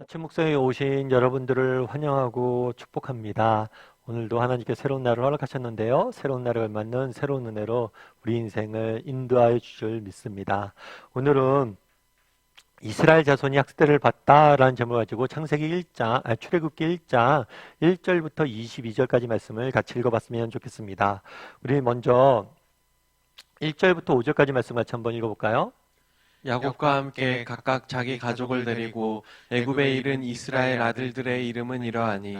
아침 묵상에 오신 여러분들을 환영하고 축복합니다. 오늘도 하나님께 새로운 날을 허락하셨는데요. 새로운 날을 맞는 새로운 은혜로 우리 인생을 인도하여 주실 믿습니다. 오늘은 이스라엘 자손이 학대를 받다라는 제목을 가지고 창세기 1장, 출애굽기 1장 1절부터 22절까지 말씀을 같이 읽어봤으면 좋겠습니다. 우리 먼저 1절부터 5절까지 말씀 같이 한번 읽어볼까요? 야곱과 함께 각각 자기 가족을 데리고 애굽에 이른 이스라엘 아들들의 이름은 이러하니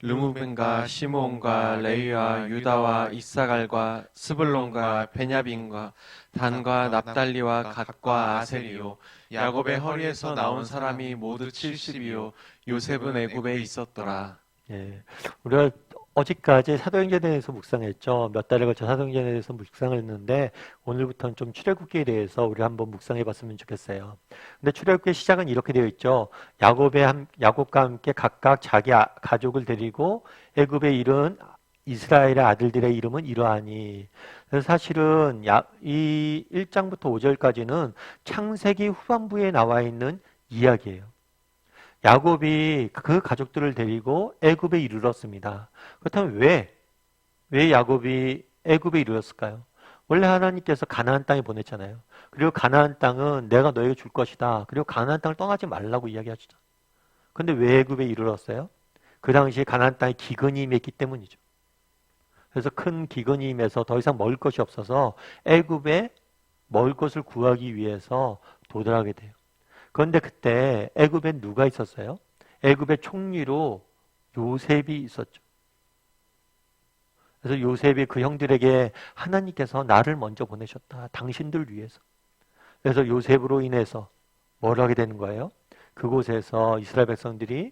르무벤과 시므온과 레위와 유다와 이사갈과 스불론과 베냐민과 단과 납달리와 갓과 아셀이요 야곱의 허리에서 나온 사람이 모두 70이요 요셉은 애굽에 있었더라. 예, 우리가 어제까지 사도행전에 대해서 묵상했죠. 몇 달에 걸쳐 사도행전에 대해서 묵상을 했는데 오늘부터는 좀 출애굽기에 대해서 우리 한번 묵상해 봤으면 좋겠어요. 근데 출애굽기의 시작은 이렇게 되어 있죠. 야곱과 함께 각각 자기 가족을 데리고 애굽에 이른 이스라엘의 아들들의 이름은 이러하니. 그래서 사실은 이 1장부터 5절까지는 창세기 후반부에 나와 있는 이야기예요. 야곱이 그 가족들을 데리고 애굽에 이르렀습니다. 그렇다면 왜 야곱이 애굽에 이르렀을까요? 원래 하나님께서 가나안 땅에 보냈잖아요. 그리고 가나안 땅은 내가 너에게 줄 것이다. 그리고 가나안 땅을 떠나지 말라고 이야기하시죠. 근데 왜 애굽에 이르렀어요? 그 당시에 가나안 땅에 기근이 임했기 때문이죠. 그래서 큰 기근이 임해서 더 이상 먹을 것이 없어서 애굽에 먹을 것을 구하기 위해서 도달하게 돼요. 그런데 그때 애굽에 누가 있었어요? 애굽의 총리로 요셉이 있었죠. 그래서 요셉이 그 형들에게 하나님께서 나를 먼저 보내셨다. 당신들 위해서. 그래서 요셉으로 인해서 뭘 하게 되는 거예요? 그곳에서 이스라엘 백성들이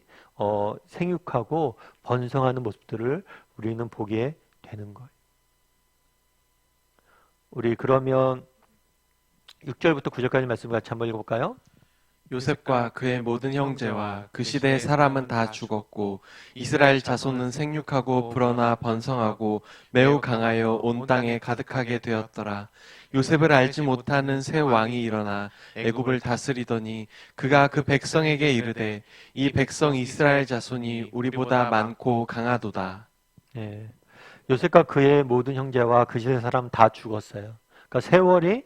생육하고 번성하는 모습들을 우리는 보게 되는 거예요. 우리 그러면 6절부터 9절까지 말씀을 같이 한번 읽어볼까요? 요셉과 그의 모든 형제와 그 시대의 사람은 다 죽었고 이스라엘 자손은 생육하고 불어나 번성하고 매우 강하여 온 땅에 가득하게 되었더라. 요셉을 알지 못하는 새 왕이 일어나 애굽을 다스리더니 그가 그 백성에게 이르되 이 백성 이스라엘 자손이 우리보다 많고 강하도다. 예. 요셉과 그의 모든 형제와 그 시대 사람 다 죽었어요. 그러니까 세월이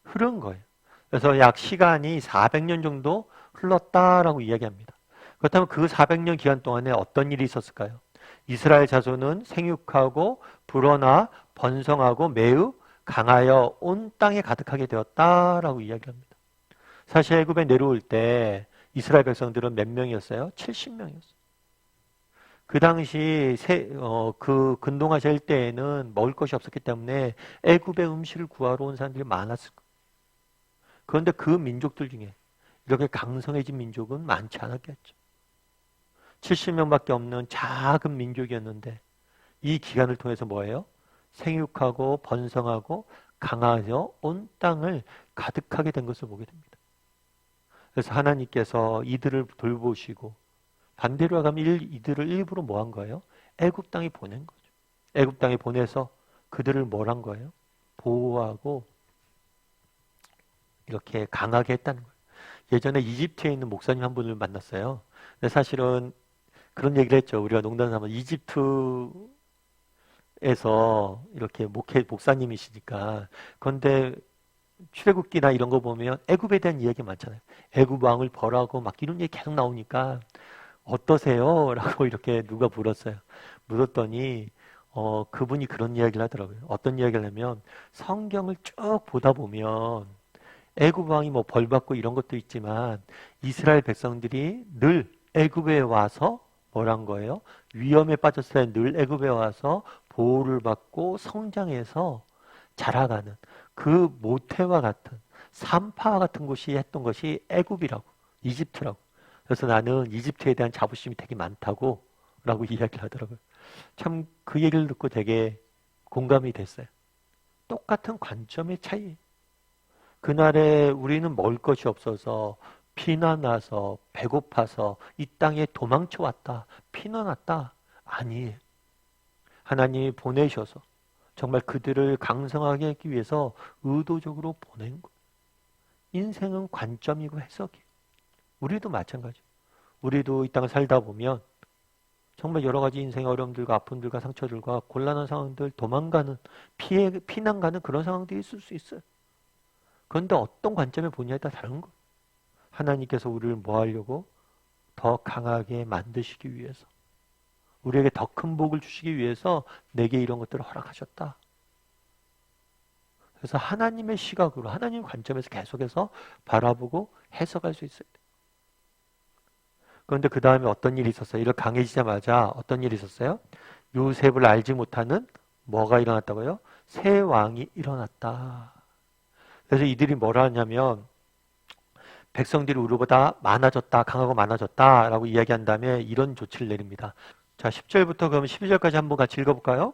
흐른 거예요. 그래서 약 시간이 400년 정도 흘렀다라고 이야기합니다. 그렇다면 그 400년 기간 동안에 어떤 일이 있었을까요? 이스라엘 자손은 생육하고 불어나 번성하고 매우 강하여 온 땅에 가득하게 되었다라고 이야기합니다. 사실 애굽에 내려올 때 이스라엘 백성들은 몇 명이었어요? 70명이었어요. 그 당시 그 근동하실 때에는 먹을 것이 없었기 때문에 애굽의 음식을 구하러 온 사람들이 많았을 거예요. 그런데 그 민족들 중에 이렇게 강성해진 민족은 많지 않았겠죠. 70명밖에 없는 작은 민족이었는데 이 기간을 통해서 뭐예요? 생육하고 번성하고 강하여 온 땅을 가득하게 된 것을 보게 됩니다. 그래서 하나님께서 이들을 돌보시고 반대로 하면 이들을 일부러 뭐 한 거예요? 애굽 땅에 보낸 거죠. 애굽 땅에 보내서 그들을 뭘 한 거예요? 보호하고 이렇게 강하게 했다는 거예요. 예전에 이집트에 있는 목사님 한 분을 만났어요. 근데 사실은 그런 얘기를 했죠. 우리가 농담 삼아 이집트에서 이렇게 목사님이시니까. 그런데 출애굽기나 이런 거 보면 애굽에 대한 이야기 많잖아요. 애굽 왕을 벌하고 막 이런 얘기 계속 나오니까 어떠세요? 라고 이렇게 누가 물었어요. 물었더니 그분이 그런 이야기를 하더라고요. 어떤 이야기를 하면 성경을 쭉 보다 보면 애굽 왕이 뭐 벌받고 이런 것도 있지만 이스라엘 백성들이 늘 애굽에 와서 뭐란 거예요? 위험에 빠졌을 때 늘 애굽에 와서 보호를 받고 성장해서 자라가는 그 모태와 같은 산파와 같은 곳이 했던 것이 애굽이라고, 이집트라고. 그래서 나는 이집트에 대한 자부심이 되게 많다고 라고 이야기를 하더라고요. 참 그 얘기를 듣고 되게 공감이 됐어요. 똑같은 관점의 차이. 그날에 우리는 먹을 것이 없어서 피난와서 배고파서 이 땅에 도망쳐 왔다. 피난왔다. 아니에요. 하나님이 보내셔서 정말 그들을 강성하게 하기 위해서 의도적으로 보낸 거예요. 인생은 관점이고 해석이에요. 우리도 마찬가지예요. 우리도 이 땅을 살다 보면 정말 여러 가지 인생의 어려움들과 아픔들과 상처들과 곤란한 상황들, 도망가는, 피난 가는 그런 상황들이 있을 수 있어요. 그런데 어떤 관점에 보냐에 따라 다른 거예요. 하나님께서 우리를 뭐 하려고? 더 강하게 만드시기 위해서. 우리에게 더 큰 복을 주시기 위해서 내게 이런 것들을 허락하셨다. 그래서 하나님의 시각으로, 하나님의 관점에서 계속해서 바라보고 해석할 수 있어요. 그런데 그 다음에 어떤 일이 있었어요? 이를 강해지자마자 어떤 일이 있었어요? 요셉을 알지 못하는 뭐가 일어났다고요? 새 왕이 일어났다. 그래서 이들이 뭐라 하냐면 백성들이 우리보다 많아졌다, 강하고 많아졌다 라고 이야기한 다음에 이런 조치를 내립니다. 자, 10절부터 그럼 12절까지 한번 같이 읽어볼까요?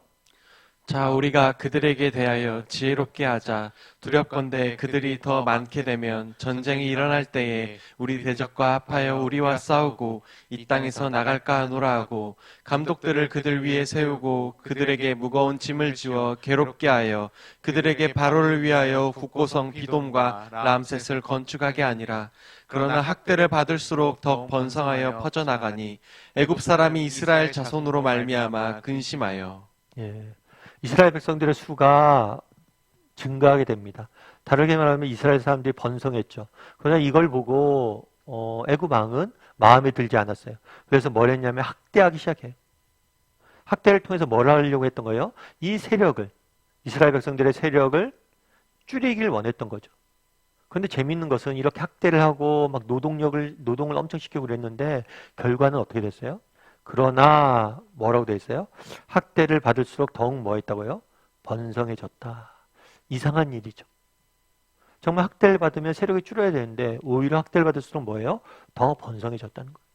자, 우리가 그들에게 대하여 지혜롭게 하자. 두렵건대 그들이 더 많게 되면 전쟁이 일어날 때에 우리 대적과 합하여 우리와 싸우고 이 땅에서 나갈까 하노라 하고 감독들을 그들 위에 세우고 그들에게 무거운 짐을 지워 괴롭게 하여 그들에게 바로를 위하여 국고성 비돔과 람셋을 건축하게 하니라. 그러나 학대를 받을수록 더 번성하여 퍼져나가니 애굽 사람이 이스라엘 자손으로 말미암아 근심하여. 예. 이스라엘 백성들의 수가 증가하게 됩니다. 다르게 말하면 이스라엘 사람들이 번성했죠. 그러나 이걸 보고 애굽 왕은 마음에 들지 않았어요. 그래서 뭘 했냐면 학대하기 시작해요. 학대를 통해서 뭘 하려고 했던 거예요? 이 세력을, 이스라엘 백성들의 세력을 줄이길 원했던 거죠. 그런데 재밌는 것은 이렇게 학대를 하고 막 노동을 엄청 시키고 그랬는데 결과는 어떻게 됐어요? 그러나 뭐라고 돼 있어요? 학대를 받을수록 더욱 뭐 했다고요? 번성해졌다. 이상한 일이죠. 정말 학대를 받으면 세력이 줄어야 되는데 오히려 학대를 받을수록 뭐예요? 더 번성해졌다는 거예요.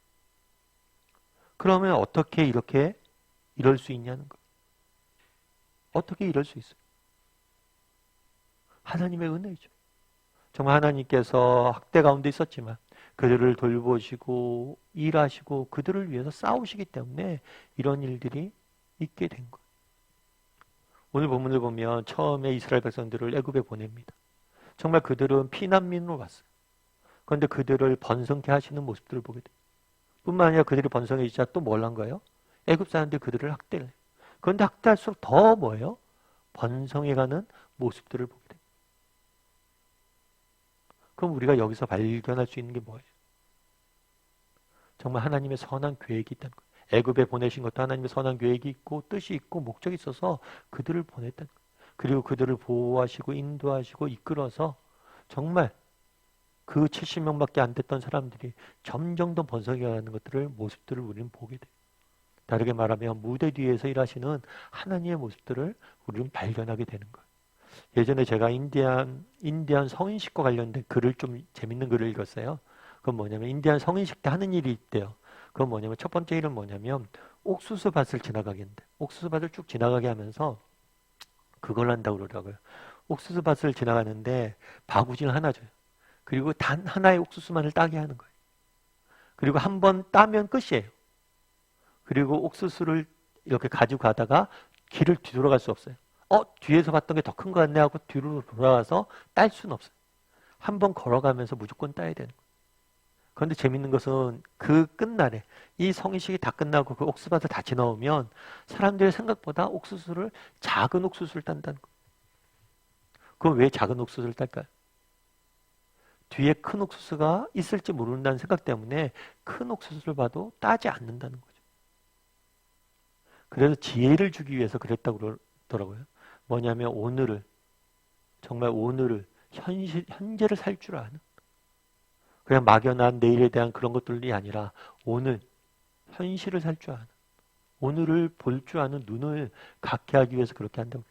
그러면 어떻게 이렇게 이럴 수 있냐는 거예요. 어떻게 이럴 수 있어요? 하나님의 은혜죠. 정말 하나님께서 학대 가운데 있었지만 그들을 돌보시고 일하시고 그들을 위해서 싸우시기 때문에 이런 일들이 있게 된 거예요. 오늘 본문을 보면 처음에 이스라엘 백성들을 애굽에 보냅니다. 정말 그들은 피난민으로 왔어요. 그런데 그들을 번성케 하시는 모습들을 보게 돼요. 뿐만 아니라 그들이 번성해지자 또 뭘 한 거예요? 애굽 사람들이 그들을 학대를 해요. 그런데 학대할수록 더 뭐예요? 번성해가는 모습들을 보게 돼요. 그럼 우리가 여기서 발견할 수 있는 게 뭐예요? 정말 하나님의 선한 계획이 있다는 거예요. 애굽에 보내신 것도 하나님의 선한 계획이 있고 뜻이 있고 목적이 있어서 그들을 보냈다는 거예요. 그리고 그들을 보호하시고 인도하시고 이끌어서 정말 그 70명밖에 안 됐던 사람들이 점점 더 번성해가는 모습들을 우리는 보게 돼요. 다르게 말하면 무대 뒤에서 일하시는 하나님의 모습들을 우리는 발견하게 되는 거예요. 예전에 제가 인디안 성인식과 관련된 글을 좀 재밌는 글을 읽었어요. 그건 뭐냐면 인디안 성인식 때 하는 일이 있대요. 그건 뭐냐면 첫 번째 일은 뭐냐면 옥수수 밭을 지나가게 한대. 옥수수 밭을 쭉 지나가게 하면서 그걸 한다고 그러더라고요. 옥수수 밭을 지나가는데 바구지를 하나 줘요. 그리고 단 하나의 옥수수만을 따게 하는 거예요. 그리고 한 번 따면 끝이에요. 그리고 옥수수를 이렇게 가지고 가다가 길을 뒤돌아갈 수 없어요. 뒤에서 봤던 게 더 큰 거 같네 하고 뒤로 돌아가서 딸 수는 없어요. 한 번 걸어가면서 무조건 따야 되는 거예요. 그런데 재밌는 것은 그 끝날에 이 성인식이 다 끝나고 그 옥수수밭을 다 지나오면 사람들의 생각보다 작은 옥수수를 딴다는 거예요. 그럼 왜 작은 옥수수를 딸까요? 뒤에 큰 옥수수가 있을지 모른다는 생각 때문에 큰 옥수수를 봐도 따지 않는다는 거죠. 그래서 지혜를 주기 위해서 그랬다고 그러더라고요. 뭐냐면 정말 오늘을 현재를 살 줄 아는, 그냥 막연한 내일에 대한 그런 것들이 아니라 오늘 현실을 살 줄 아는, 오늘을 볼 줄 아는 눈을 갖게 하기 위해서 그렇게 한다고.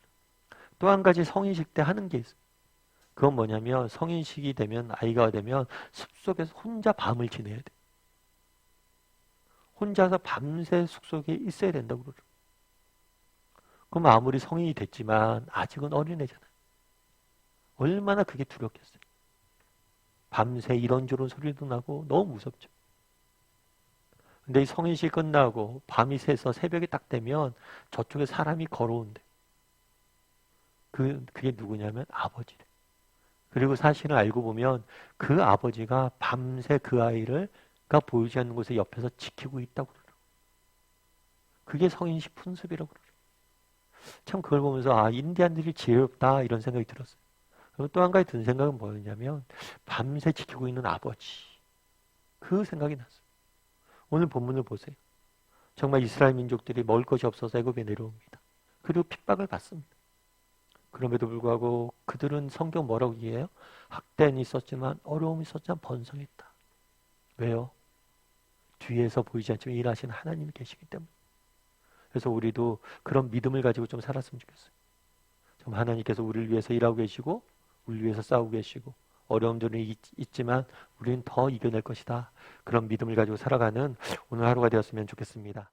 또 한 가지 성인식 때 하는 게 있어요. 그건 뭐냐면 성인식이 되면, 아이가 되면 숲속에서 혼자 밤을 지내야 돼. 혼자서 밤새 숲속에 있어야 된다고 그러죠. 그럼 아무리 성인이 됐지만 아직은 어린애잖아요. 얼마나 그게 두렵겠어요. 밤새 이런저런 소리도 나고 너무 무섭죠. 근데 이 성인식 끝나고 밤이 새서 새벽이 딱 되면 저쪽에 사람이 걸어온대. 그게 누구냐면 아버지래. 그리고 사실은 알고 보면 그 아버지가 밤새 그 아이를 보이지 않는 곳에 옆에서 지키고 있다고 그러죠. 그게 성인식 fun습이라고 그러죠. 참 그걸 보면서 인디안들이 지혜롭다 이런 생각이 들었어요. 그리고 또 한 가지 든 생각은 뭐였냐면 밤새 지키고 있는 아버지, 그 생각이 났어요. 오늘 본문을 보세요. 정말 이스라엘 민족들이 먹을 것이 없어서 애굽에 내려옵니다. 그리고 핍박을 받습니다. 그럼에도 불구하고 그들은 성경 뭐라고 얘기해요? 학대는 있었지만 어려움이 있었지만 번성했다. 왜요? 뒤에서 보이지 않지만 일하시는 하나님이 계시기 때문에. 그래서 우리도 그런 믿음을 가지고 좀 살았으면 좋겠어요. 좀 하나님께서 우리를 위해서 일하고 계시고 우리를 위해서 싸우고 계시고 어려움들은 있지만 우리는 더 이겨낼 것이다. 그런 믿음을 가지고 살아가는 오늘 하루가 되었으면 좋겠습니다.